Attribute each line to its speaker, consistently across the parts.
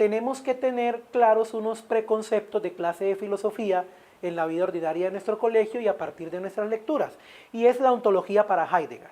Speaker 1: tenemos que tener claros unos preconceptos de clase de filosofía en la vida ordinaria de nuestro colegio y a partir de nuestras lecturas, y es la ontología para Heidegger.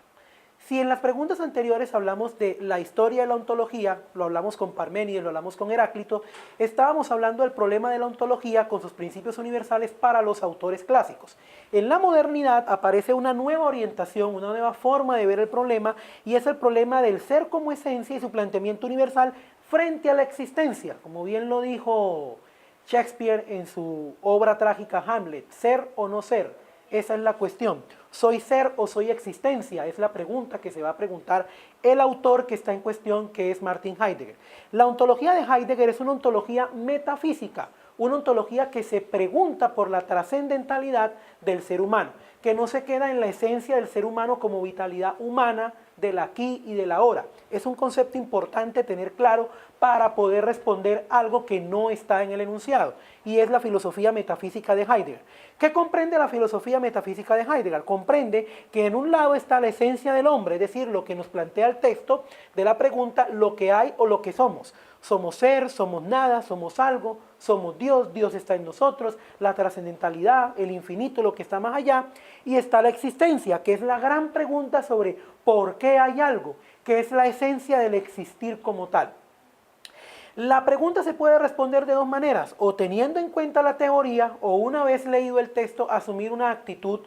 Speaker 1: Si en las preguntas anteriores hablamos de la historia de la ontología, lo hablamos con Parménides, lo hablamos con Heráclito, estábamos hablando del problema de la ontología con sus principios universales para los autores clásicos. En la modernidad aparece una nueva orientación, una nueva forma de ver el problema, y es el problema del ser como esencia y su planteamiento universal frente a la existencia, como bien lo dijo Shakespeare en su obra trágica Hamlet, ser o no ser, esa es la cuestión. ¿Soy ser o soy existencia? Es la pregunta que se va a preguntar el autor que está en cuestión, que es Martin Heidegger. La ontología de Heidegger es una ontología metafísica, una ontología que se pregunta por la trascendentalidad del ser humano, que no se queda en la esencia del ser humano como vitalidad humana del aquí y del ahora. Es un concepto importante tener claro para poder responder algo que no está en el enunciado, y es la filosofía metafísica de Heidegger. ¿Qué comprende la filosofía metafísica de Heidegger? Comprende que en un lado está la esencia del hombre, es decir, lo que nos plantea el texto de la pregunta, lo que hay o lo que somos. Somos ser, somos nada, somos algo, somos Dios, Dios está en nosotros, la trascendentalidad, el infinito, lo que está más allá, y está la existencia, que es la gran pregunta sobre por qué hay algo, que es la esencia del existir como tal. La pregunta se puede responder de dos maneras, o teniendo en cuenta la teoría, o una vez leído el texto, asumir una actitud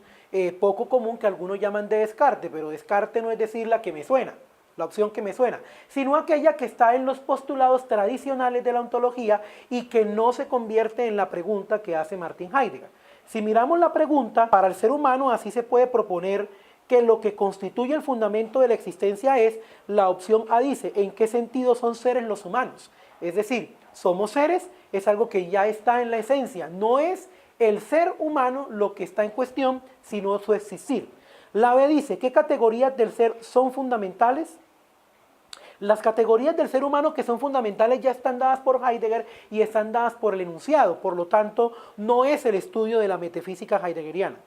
Speaker 1: poco común que algunos llaman de descarte, pero descarte no es decir la que me suena, la opción que me suena, sino aquella que está en los postulados tradicionales de la ontología y que no se convierte en la pregunta que hace Martin Heidegger. Si miramos la pregunta, para el ser humano así se puede proponer que lo que constituye el fundamento de la existencia es, la opción A dice, ¿en qué sentido son seres los humanos? Es decir, somos seres, es algo que ya está en la esencia, no es el ser humano lo que está en cuestión, sino su existir. La B dice, ¿qué categorías del ser son fundamentales? Las categorías del ser humano que son fundamentales ya están dadas por Heidegger y están dadas por el enunciado, por lo tanto, no es el estudio de la metafísica heideggeriana.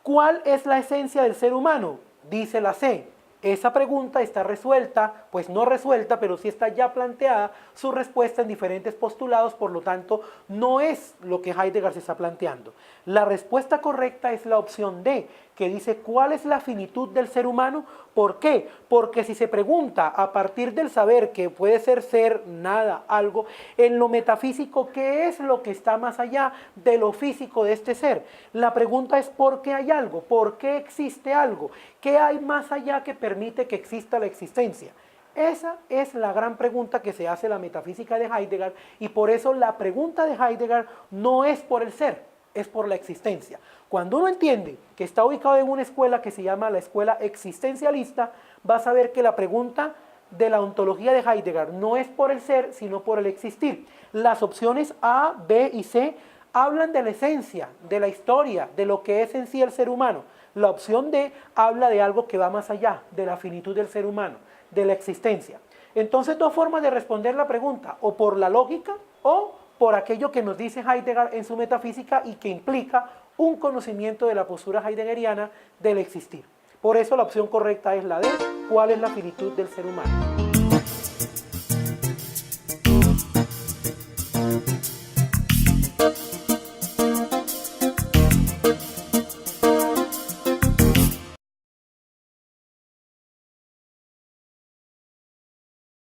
Speaker 1: ¿Cuál es la esencia del ser humano? Dice la C. Esa pregunta está resuelta, pues no resuelta, pero sí está ya planteada su respuesta en diferentes postulados, por lo tanto, no es lo que Heidegger se está planteando. La respuesta correcta es la opción D, que dice ¿cuál es la finitud del ser humano? ¿Por qué? Porque si se pregunta a partir del saber que puede ser, nada, algo, en lo metafísico, ¿qué es lo que está más allá de lo físico de este ser? La pregunta es ¿por qué hay algo? ¿Por qué existe algo? ¿Qué hay más allá que permite que exista la existencia? Esa es la gran pregunta que se hace la metafísica de Heidegger, y por eso la pregunta de Heidegger no es por el ser, es por la existencia. Cuando uno entiende que está ubicado en una escuela que se llama la escuela existencialista, vas a ver que la pregunta de la ontología de Heidegger no es por el ser, sino por el existir. Las opciones A, B y C hablan de la esencia, de la historia, de lo que es en sí el ser humano. La opción D habla de algo que va más allá, de la finitud del ser humano, de la existencia. Entonces, dos formas de responder la pregunta, o por la lógica o por aquello que nos dice Heidegger en su metafísica y que implica un conocimiento de la postura heideggeriana del existir. Por eso la opción correcta es la D, ¿cuál es la finitud del ser humano?